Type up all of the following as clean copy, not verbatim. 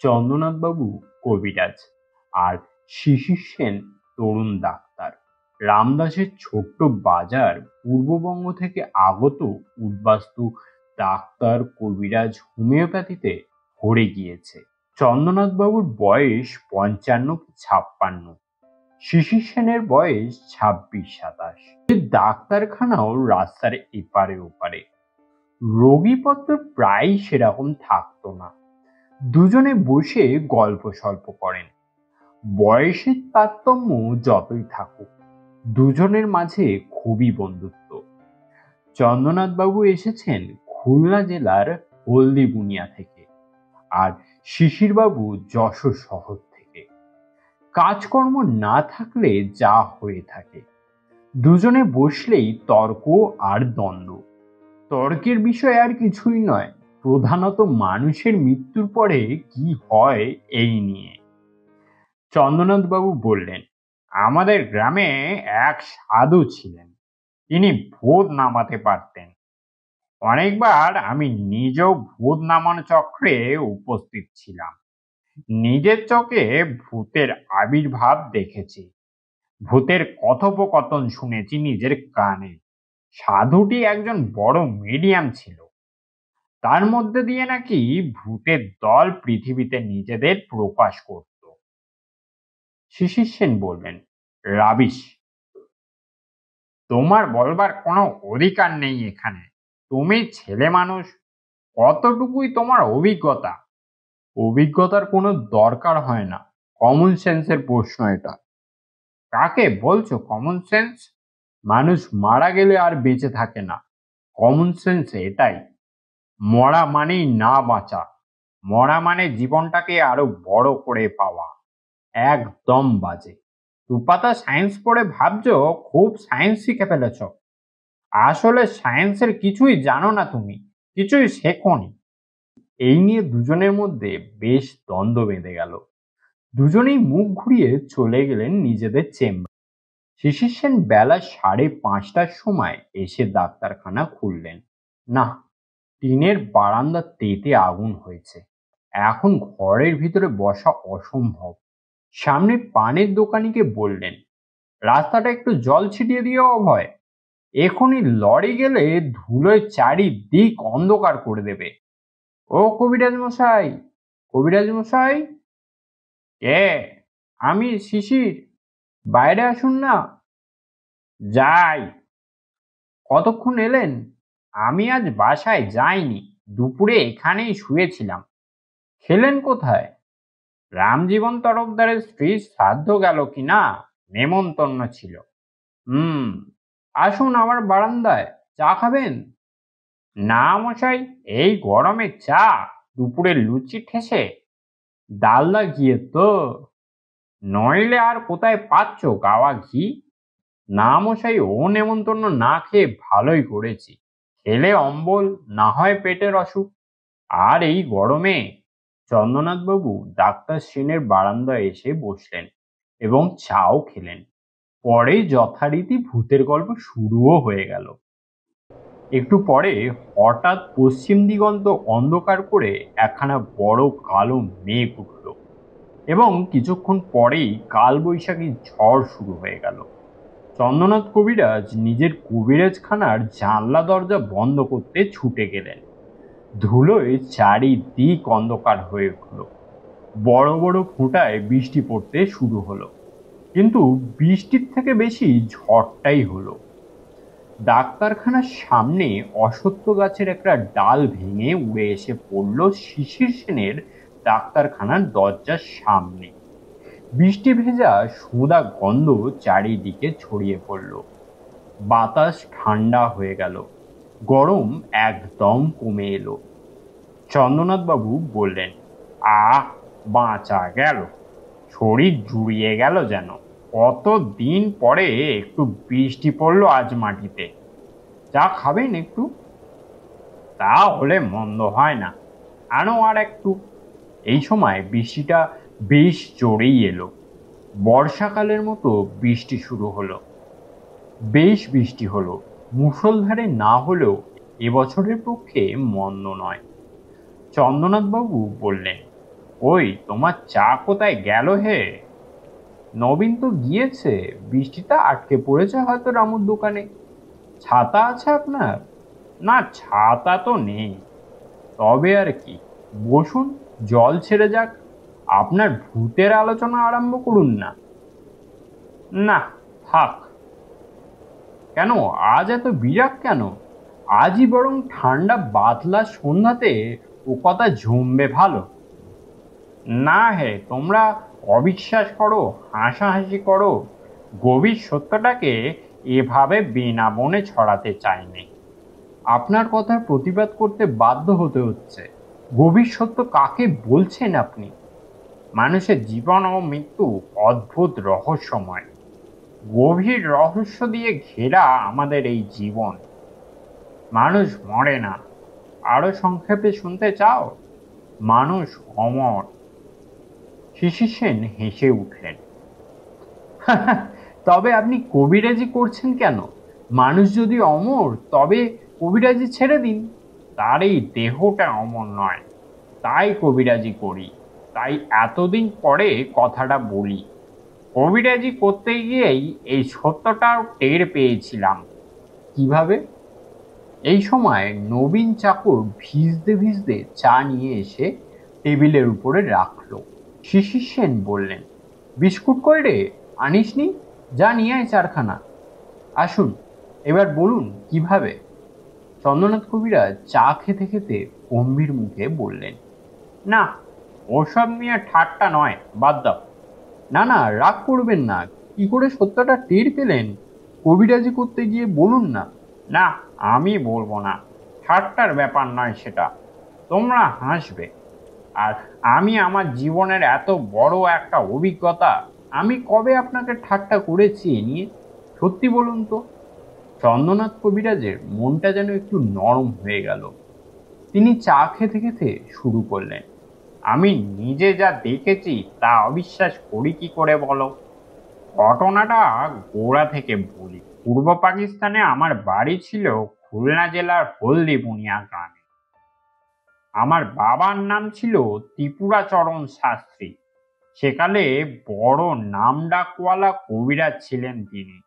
চন্দ্রনাথবাবু কবিরাজ আর শিশির সেন তরুণ ডাক্তার। রামদাসের ছোট্ট বাজার পূর্ববঙ্গ থেকে আগত উদ্বাস্তু ডাক্তার কবিরাজ হোমিওপ্যাথিতে ভরে গিয়েছে। চন্দ্রনাথবাবুর বয়স 55 কি 56, শিশির সেনের বয়স 26-27। ডাক্তারখানাও রাস্তার এপারে ওপারে, রোগীপত্র প্রায় সেরকম থাকতো না। দুজনে বসে গল্প সল্প করেন। বয়সের তারতম্য যতই থাকুক, দুজনের মাঝে খুবই বন্ধুত্ব। চন্দ্রনাথবাবু এসেছেন খুলনা জেলার হলদিবুনিয়া থেকে, আর শিশিরবাবু যশোর শহর থেকে। কাজকর্ম না থাকলে যা হয়ে থাকে, দুজনে বসলেই তর্ক আর দ্বন্দ্ব। তর্কের বিষয় আর কিছুই নয়, প্রধানত মানুষের মৃত্যুর পরে কি হয় এই নিয়ে। চন্দ্রনাথবাবু বললেন, আমাদের গ্রামে এক সাধু ছিলেন, তিনি ভূত নামাতে পারতেন। অনেকবার আমি নিজেও ভূত নামানো চক্রে উপস্থিত ছিলাম, নিজের চোখে ভূতের আবির্ভাব দেখেছি, ভূতের কথোপকথন শুনেছি নিজের কানে। সাধুটি একজন বড় মিডিয়াম ছিল, তার মধ্যে দিয়ে নাকি ভূতের দল পৃথিবীতে নিজেদের প্রকাশ করত। শিশির সেন বললেন, রাবিশ, তোমার বলবার কোনো অধিকার নেই এখানে। তুমি ছেলে মানুষ, কতটুকুই তোমার অভিজ্ঞতা? অভিজ্ঞতার কোনো দরকার হয় না, কমন সেন্সের প্রশ্ন এটা। কাকে বলছো কমন সেন্স? মানুষ মারা গেলে আর বেঁচে থাকে না, কমন সেন্স এটাই। মরা মানেই না বাঁচা, মরা মানে জীবনটাকে আরো বড় করে পাওয়া। একদম বাজে। দুপাতা সায়েন্স পড়ে ভাবছো খুব সায়েন্স শিখে ফেলেছ, আসলে সায়েন্সের কিছুই জানো না তুমি, কিছুই শেখোনি। এই নিয়ে দুজনের মধ্যে বেশ দ্বন্দ্ব বেঁধে গেল। দুজনেই মুখ ঘুরিয়ে চলে গেলেন নিজেদের চেম্বার। শিশির সেন বেলা 5:30টার সময় এসে ডাক্তারখানা খুললেন। না, টিনের বারান্দা তেতে আগুন হয়েছে, এখন ঘরের ভিতরে বসা অসম্ভব। সামনে পানের দোকানিকে বললেন, রাস্তাটা একটু জল ছিটিয়ে দিও অভয়, এখনই লরি গেলে ধুলোয় চারিদিক অন্ধকার করে দেবে। ও কবিরাজ মশাই, কবিরাজ মশাই। কে? আমি শিশির, বাইরে আসুন না। যাই। কতক্ষণ এলেন? আমি আজ বাসায় যাইনি, দুপুরে এখানেই শুয়েছিলাম। খেলেন কোথায়? রামজীবন তরফদারের স্ত্রীর শ্রাদ্ধ গেল কিনা, নেমন্তন্ন ছিল। আসুন আমার বারান্দায়, চা খাবেন? না মশাই, এই গরমে চা, দুপুরে লুচি ঠেসে ডালদা ঘিয়ে তো, নইলে আর কোথায় পাচ্ছ গাওয়া ঘি? না মশাই, ও নেমন্তন্ন না খেয়ে ভালোই করেছি, খেলে অম্বল, না হয় পেটের অসুখ। আর এই গরমে। চন্দ্রনাথবাবু ডাক্তার সেনের বারান্দায় এসে বসলেন এবং চাও খেলেন। পরে যথারীতি ভূতের গল্প শুরুও হয়ে গেল। একটু পরে হঠাৎ পশ্চিম দিগন্ত অন্ধকার করে একখানা বড় কালো মেঘ উঠল এবং কিছুক্ষণ পরেই কালবৈশাখী ঝড় শুরু হয়ে গেল। চন্দ্রনাথ কবিরাজ নিজের কবিরাজখানার জানলা দরজা বন্ধ করতে ছুটে গেলেন। ধুলোয় চারিদিক অন্ধকার হয়ে উঠল, বড় বড় ফোঁটায় বৃষ্টি পড়তে শুরু হলো, কিন্তু বৃষ্টির থেকে বেশি ঝড়টাই হলো। ডাক্তারখানার সামনে অশ্বত্থ গাছের একটা ডাল ভেঙে উড়ে এসে পড়ল শিশির সেনের ডাক্তারখানার দরজার সামনে। বৃষ্টি ভেজা সোঁদা গন্ধ চারিদিকে ছড়িয়ে পড়ল। বাতাস ঠান্ডা হয়ে গেল, গরম একদম কমে এলো। চন্দ্রনাথবাবু বললেন, বাঁচা গেল, শরীর জুড়িয়ে গেল যেন। কত দিন পরে একটু বৃষ্টি পড়লো আজ মাটিতে। চা খাবেন একটু? তা হলে মন্দ হয় না, আনো আর একটু। এই সময় বৃষ্টিটা বেশ জোরেই এলো, বর্ষাকালের মতো বৃষ্টি শুরু হলো। বেশ বৃষ্টি হলো, মুষলধারে না হলেও এবছরের পক্ষে মন্দ নয়। চন্দ্রনাথবাবু বললেন, ওই তোমার চা কোথায় গেল হে? নবীন তো গিয়েছে, বৃষ্টিটা আটকে পড়েছে হয়তো রামুর দোকানে। ছাতা আছে আপনার? না, ছাতা তো নেই। তবে আর কি, বসুন, জল ছেড়ে যাক। আপনার ভূতের আলোচনা আরম্ভ করুন না। না, থাক। কেন আজ এত বিরাগ কেন? আজই বরং ঠান্ডা বাতলা সন্ধ্যাতে ও কথা জমবে ভালো। না হে, তোমরা অবিশ্বাস করো, হাসাহাসি করো, গভীর সত্যটাকে এভাবে বিনা বনে ছড়াতে চাইনি। আপনার কথার প্রতিবাদ করতে বাধ্য হতে হচ্ছে। গভীর সত্য কাকে বলছেন আপনি? মানুষের জীবন ও মৃত্যু অদ্ভুত রহস্যময়। গভীর রহস্য দিয়ে ঘেরা আমাদের এই জীবন। মানুষ মরে না। আরো সংক্ষেপে শুনতে চাও? মানুষ অমর। শিশির সেন হেসে উঠলেন। তবে আপনি কবিরাজি করছেন কেন? মানুষ যদি অমর, তবে কবিরাজি ছেড়ে দিন। তার এই দেহটা অমর নয়, তাই কবিরাজি করি। তাই এতদিন পরে কথাটা বলি। কবিরাজি করতে গিয়েই এই সত্যটাও টের পেয়েছিলাম। কিভাবে? এই সময় নবীন চাকর ভিজতে ভিজতে চা নিয়ে এসে টেবিলের উপরে রাখলো। শিশির সেন বললেন, বিস্কুট কই রে, আনিসনি? যা নিয়ে আয় চারখানা। আসুন, এবার বলুন কিভাবে। চন্দ্রনাথ কবিরাজ চা খেতে খেতে গম্ভীর মুখে বললেন, না, ওসব নিয়ে ঠাট্টা নয়, বাদ দাও। না না, রাগ করবেন না। কি করে সত্যটা টের পেলেন? কবিরাজি করতে গিয়ে বলুন না। না, আমি বলবো না। ঠাট্টার ব্যাপার নয় সেটা। তোমরা হাসবে। আর আমি আমার জীবনের এত বড় একটা অভিজ্ঞতা, আমি কবে আপনাকে ঠাট্টা করেছি এ নিয়ে? সত্যি বলুন তো। চন্দ্রনাথ কবিরাজের মনটা যেন একটু নরম হয়ে গেল। তিনি চা খেতে খেতে শুরু করলেন, আমি নিজে যা দেখেছি তা অবিশ্বাস করি কি করে বলো? ঘটনাটা গোড়া থেকে বলি। পূর্ব পাকিস্তানে আমার বাড়ি ছিল খুলনা জেলার হলদিবুনিয়া গ্রামে। আমার বাবার নাম ছিল ত্রিপুরাচরণ শাস্ত্রী। সেকালে বড় নামডাকওয়ালা কবিরাজ ছিলেন তিনি।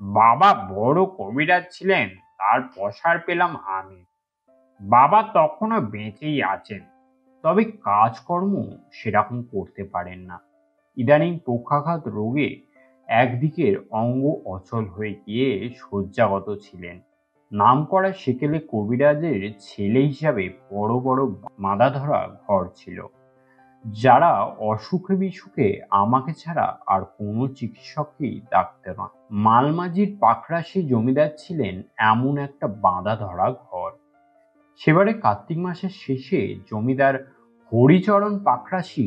বাবা বড় কবিরাজ ছিলেন, তার প্রসার পেলাম আমি। বাবা তখনও বেঁচেই আছেন, তবে কাজকর্ম সেরকম করতে পারেন না। ইদানিং পক্ষাঘাত রোগে একদিকের অঙ্গ অচল হয়ে গিয়ে শয্যাগত ছিলেন। নামকরা সেকেলে কবিরাজের ছেলে হিসাবে বড় বড় মাদা ধরা ঘর ছিল, যারা অসুখে বিসুখে আমাকে ছাড়া আর কোনো চিকিৎসককেই ডাকতে না। মালমাজির পাকড়াশি জমিদার ছিলেন এমন একটা বাঁধা ধরা ঘর। সেবারে কার্তিক মাসের শেষে জমিদার হরিচরণ পাকড়াশি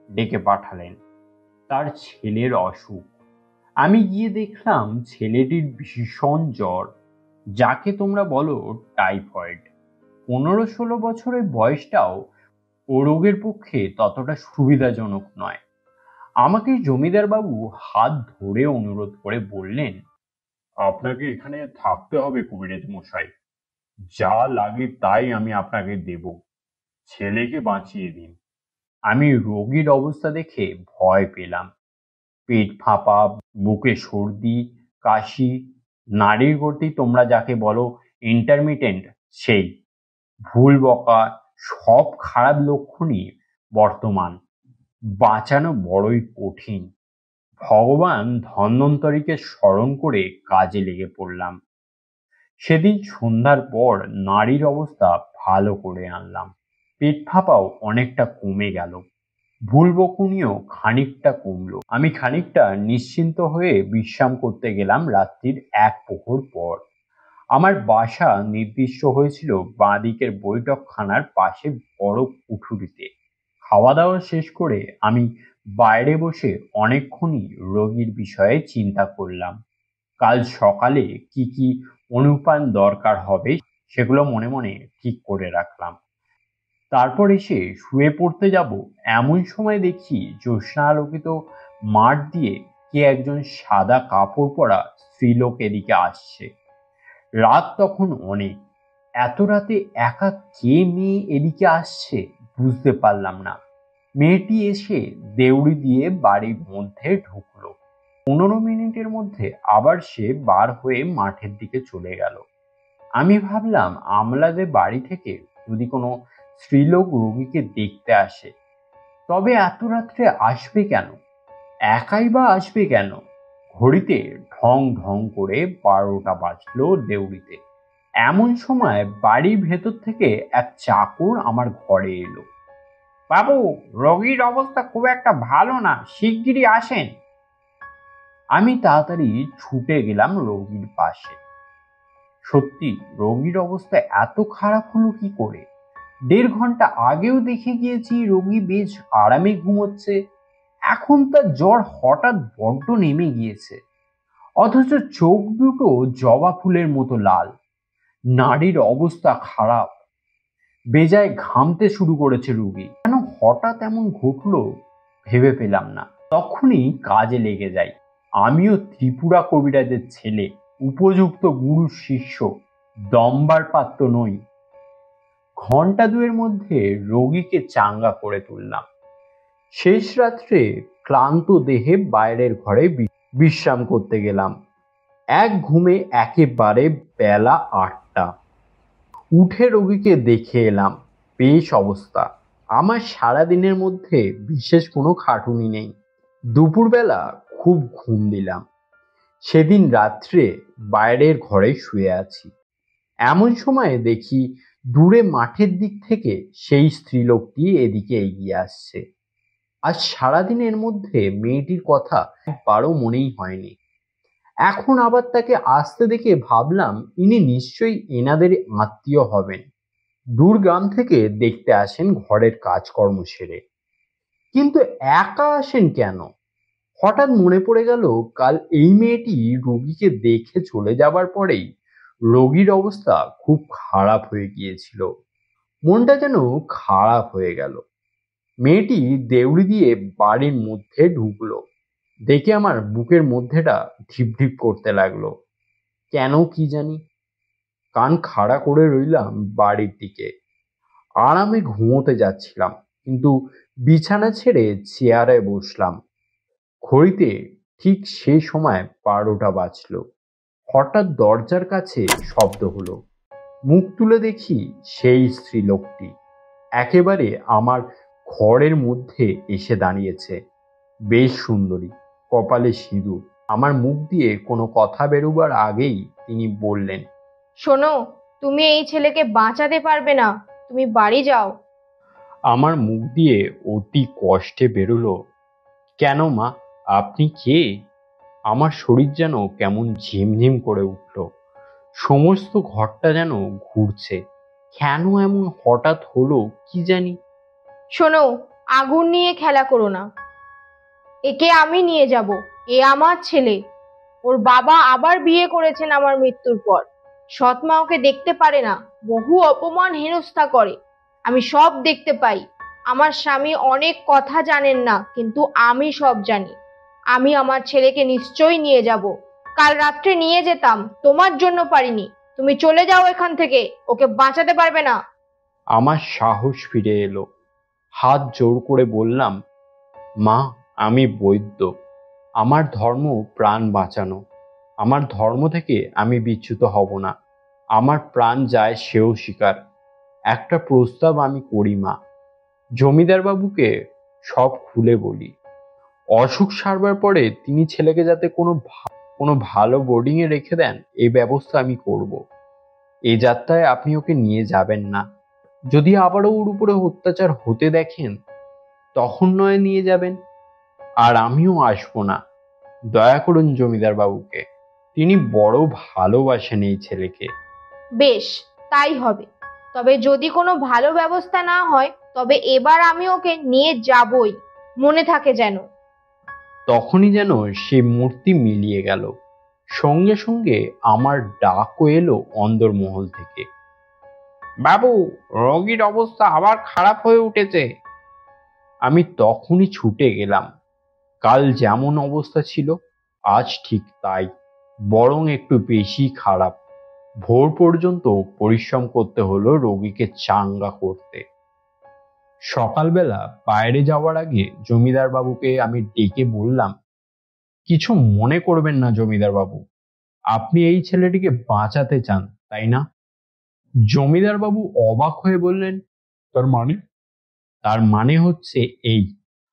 ডেকে পাঠালেন। তার ছেলের অসুখ। আমি গিয়ে দেখলাম ছেলেটির ভীষণ জ্বর, যাকে তোমরা বলো টাইফয়েড। 15-16 বছরের বয়সটাও ও রোগের পক্ষে ততটা সুবিধাজনক নয়। আমাকে জমিদার বাবু হাত ধরে অনুরোধ করে বললেন, আপনাকে এখানে থাকতে হবে কবিরাজ মশাই। যা লাগে তাই আমি আপনাকে দেব। ছেলেকে বাঁচিয়ে দিন। আমি রোগীর অবস্থা দেখে ভয় পেলাম। পেট ফাঁপা, বুকে সর্দি, কাশি, নাড়ির গতি তোমরা যাকে বলো ইন্টারমিটেন্ট, সেই ভুল বকা, সব খারাপ লক্ষণই বর্তমান। বাঁচানো বড়ই কঠিন। ভগবান ধন্বন্তরীকে স্মরণ করে কাজে লেগে পড়লাম। সেদিন সন্ধ্যার পর নাড়ির অবস্থা ভালো করে আনলাম। পেট ফাঁপাও অনেকটা কমে গেল। ভুল বকুনিও খানিকটা কমলো। আমি খানিকটা নিশ্চিন্ত হয়ে বিশ্রাম করতে গেলাম রাত্রির 1 প্রহর পর। আমার বাসা নির্দিষ্ট হয়েছিল বাঁদিকের বৈঠকখানার পাশে বড় কুঠুরিতে। খাওয়া দাওয়া শেষ করে আমি বাইরে বসে অনেকক্ষণই রোগীর বিষয়ে চিন্তা করলাম। কাল সকালে কি কি অনুপান দরকার হবে সেগুলো মনে মনে ঠিক করে রাখলাম। তারপর এসে শুয়ে পড়তে যাব এমন সময় দেখি জ্যোৎস্নালোকিত মাঠ দিয়ে কে একজন সাদা কাপড় পরা স্ত্রীলোক এদিকে আসছে। রাত তখন অনেক। এত রাতে একা কে মেয়ে এদিকে আসছে বুঝতে পারলাম না। মেয়েটি এসে দেউড়ি দিয়ে বাড়ির মধ্যে ঢুকলো। 15 মিনিটের মধ্যে আবার সে বার হয়ে মাঠের দিকে চলে গেল। আমি ভাবলাম আমলাদের বাড়ি থেকে যদি কোনো স্ত্রীলোক রোগীকে দেখতে আসে তবে এত রাত্রে আসবে কেন, একাই বা আসবে কেন? ঘড়িতে ঢং ঢং করে 12টা বাজলো দেউড়িতে। এমন সময় বাড়ির ভেতর থেকে এক চাকর আমার ঘরে এলো। বাবু, রোগীর অবস্থা খুব একটা ভালো না, শিগগিরই আসেন। আমি তাড়াতাড়ি ছুটে গেলাম রোগীর পাশে। সত্যি রোগীর অবস্থা এত খারাপ হলো কি করে? 1.5 ঘন্টা আগেও দেখে গিয়েছি রোগী বেশ আরামে ঘুমোচ্ছে, এখন তার জ্বর হঠাৎ বড্ড নেমে গিয়েছে, অথচ চোখ দুটো জবা ফুলের মতো লাল, নাড়ির অবস্থা খারাপ, বেজায় ঘামতে শুরু করেছে রোগী। কেন হঠাৎ এমন ঘটলো ভেবে পেলাম না। তখনই কাজে লেগে যাই। আমিও ত্রিপুরা কবিরাজের ছেলে, উপযুক্ত গুরুর শিষ্য, দম্বার পাত্র নই। ঘন্টা দুয়ের মধ্যে রোগীকে চাঙ্গা করে তুললাম। শেষ রাত্রে ক্লান্ত দেহে বাইরের ঘরে বিশ্রাম করতে গেলাম। এক ঘুমে একেবারে বেলা 8টা। উঠে রোগীকে দেখে এলাম, বেশ অবস্থা। আমার সারাদিনের মধ্যে বিশেষ কোনো খাটুনি নেই। দুপুরবেলা খুব ঘুম দিলাম। সেদিন রাত্রে বাইরের ঘরে শুয়ে আছি। এমন সময় দেখি দূরে মাঠের দিক থেকে সেই স্ত্রীলোকটি এদিকে এগিয়ে আসছে। আজ সারাদিনের মধ্যে মেয়েটির কথা একবারও মনেই হয়নি। এখন আবার তাকে আসতে দেখে ভাবলাম ইনি নিশ্চয়ই এনাদের আত্মীয় হবেন। দূর গ্রাম থেকে দেখতে আসেন ঘরের কাজকর্ম সেরে। কিন্তু একা আসেন কেন? হঠাৎ মনে পড়ে গেল কাল এই মেয়েটি রোগীকে দেখে চলে যাবার পরেই রোগীর অবস্থা খুব খারাপ হয়ে গিয়েছিল। মনটা যেন খারাপ হয়ে গেল। মেয়েটি দেউড়ি দিয়ে বাড়ির মধ্যে ঢুকলো। দেখে আমার বুকের মধ্যেটা ঢিপ ঢিপ করতে লাগলো। কেন কি জানি। কান খাড়া করে রইলাম বাড়ির দিকে। আরামে ঘুমোতে যাচ্ছিলাম, কিন্তু বিছানা ছেড়ে চেয়ারে বসলাম। ঘড়িতে ঠিক সেই সময় 12টা বাজলো। হঠাৎ দরজার কাছে শব্দ হলো। মুখ তুলে দেখি সেই স্ত্রীলোকটি একেবারে আমার ঘরের মধ্যে এসে দাঁড়িয়েছে। বেশ সুন্দরী, কপালে সিঁদুর। আমার মুখ দিয়ে কোনো কথা বেরোবার আগেই তিনি বললেন, শোনো, তুমি এই ছেলেকে বাঁচাতে পারবে না, তুমি বাড়ি যাও। আমার মুখ দিয়ে অতি কষ্টে বেরোলো, কেন মা, আপনি কে? আমার শরীর যেন কেমন ঝিমঝিম করে উঠল। সমস্ত ঘরটা যেন ঘুরছে। কেন এমন হঠাৎ হলো কি জানি। শোনো, আগুন নিয়ে খেলা করো না। একে আমি নিয়ে যাব। এ আমার ছেলে। ওর বাবা আবার বিয়ে করেছেন আমার মৃত্যুর পর। সৎ মা ওকে দেখতে পারে না, বহু অপমান হেনস্থা করে। আমি সব দেখতে পাই। আমার স্বামী অনেক কথা জানেন না, কিন্তু আমি সব জানি। আমি আমার ছেলেকে নিশ্চয়ই নিয়ে যাব। কাল রাত্রে নিয়ে যেতাম, তোমার জন্য পারিনি। তুমি চলে যাও এখান থেকে, ওকে বাঁচাতে পারবে না। আমার সাহস ফিরে এলো। হাত জোর করে বললাম, মা, আমি বৈদ্য। আমার ধর্ম প্রাণ বাঁচানো। আমার ধর্ম থেকে আমি বিচ্যুত হব না। আমার প্রাণ যায় সেও স্বীকার। একটা প্রস্তাব আমি করি মা। জমিদার বাবুকে সব খুলে বলি। অসুখ সারবার পরে তিনি ছেলেকে যাতে কোনো ভালো বোর্ডিং এ রেখে দেন, এই ব্যবস্থা আমি করব। এই যাত্রায় আপনি ওকে নিয়ে যাবেন না। যদি আবারও ওর উপরে অত্যাচার হতে দেখেন তখন নয় নিয়ে যাবেন। আর আমিও আসবো না। দয়া করুন জমিদার বাবুকে, তিনি বড় ভালোবাসেন এই ছেলেকে। বেশ, তাই হবে। তবে যদি কোনো ভালো ব্যবস্থা না হয়, তবে এবার আমি ওকে নিয়ে যাবই, মনে থাকে যেন। তখনই যেন সে মূর্তি মিলিয়ে গেল। সঙ্গে সঙ্গে আমার ডাকও এলো অন্দরমহল থেকে, বাবু, রোগীর অবস্থা আবার খারাপ হয়ে উঠেছে। আমি তখনই ছুটে গেলাম। কাল যেমন অবস্থা ছিল আজ ঠিক তাই, বরং একটু বেশি খারাপ। ভোর পর্যন্ত পরিশ্রম করতে হলো রোগীকে চাঙ্গা করতে। সকালবেলা বাইরে যাওয়ার আগে জমিদার বাবুকে আমি ডেকে বললাম, কিছু মনে করবেন না জমিদার বাবু, আপনি এই ছেলেটিকে বাঁচাতে চান তাই না? জমিদার বাবু অবাক হয়ে বললেন, তার মানে? তার মানে হচ্ছে এই,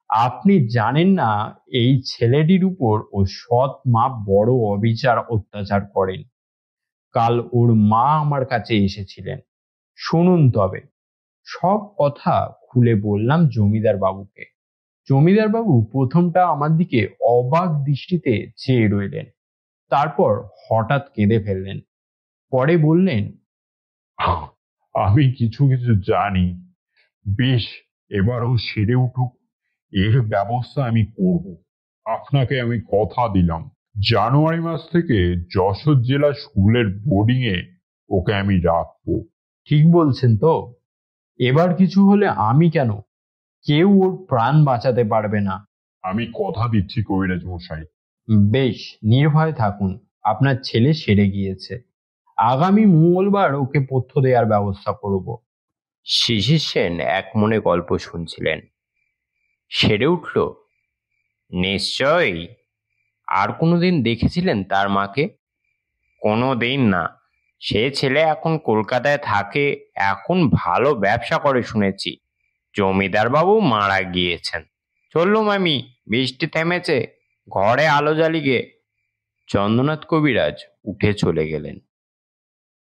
আপনি জানেন না এই ছেলেটির উপর ও সৎ মা বড় অবিচার অত্যাচার করেন। কাল ওর মা আমার কাছে এসেছিলেন, শুনুন তবে। সব কথা খুলে বললাম জমিদার বাবুকে। জমিদার বাবু প্রথমটা আমার দিকে অবাক দৃষ্টিতে চেয়ে রইলেন, তারপর হঠাৎ কেঁদে ফেললেন। পরে বললেন, আমি কিছু কিছু জানি। বেশ, এবারও সেরে উঠুক, এর ব্যবস্থা আমি করব। আপনাকে আমি কথা দিলাম, জানুয়ারি মাস থেকে যশোর জেলা স্কুলের বোর্ডিং এ ওকে আমি রাখবো। ঠিক বলছেন তো? এবার কিছু হলে আমি কেন, কেউ ওর প্রাণ বাঁচাতে পারবে না। আমি কথা দিচ্ছি কবিরাজ মশাই। বেশ, নির্ভয় থাকুন, আপনার ছেলে সেরে গিয়েছে। আগামী মঙ্গলবার ওকে পথ্য দেওয়ার ব্যবস্থা করব। শিশির সেন এক মনে গল্প শুনছিলেন। সেরে উঠল? নিশ্চয়ই। আর কোনোদিন দেখেছিলেন তার মাকে? কোনো দিন না। সে ছেলে এখন কলকাতায় থাকে, এখন ভালো ব্যবসা করে শুনেছি। জমিদার বাবু মারা গিয়েছেন। চললুম আমি, বৃষ্টি থেমেছে, ঘরে আলো জ্বালিয়ে। চন্দ্রনাথ কবিরাজ উঠে চলে গেলেন।